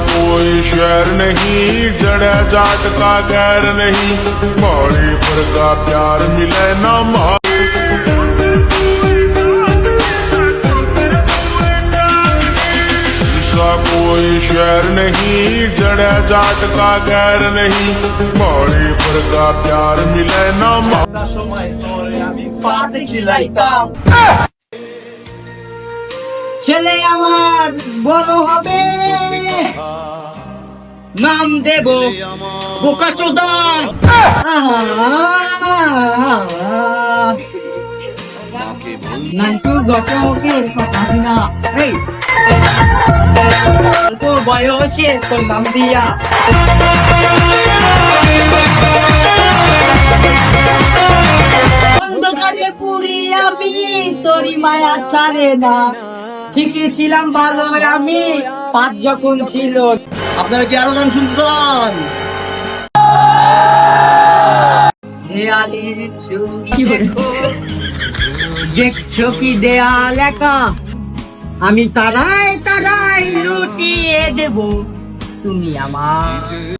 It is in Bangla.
कोई शहर नहीं, जड़ा जाट का गैर नहीं, मौड़ी पर का प्यार मिले ना कोई शहर नहीं, जड़ा जाट का गैर नहीं, मौड़ी पर का प्यार मिले ना ছেলে আমার বড় হবে, নাম দেব বোকাচোদা। নান্টু ঘটকের কথা না, এই অল্প বয়সে করলাম দিয়া। অন্ধকারে পুরি আমি, তোরি মায়া ছাড়ে না। ঠিকই ছিলাম ভালো আমি, পাঁচ যখন ছিল। আপনারা কি আরো গান শুনতে চান? দেয়ালের ছবি দেখো, দেখছো কি দেয়াল একা, আমি তারায় তারায় লুটিয়ে দেব তুমি আমার।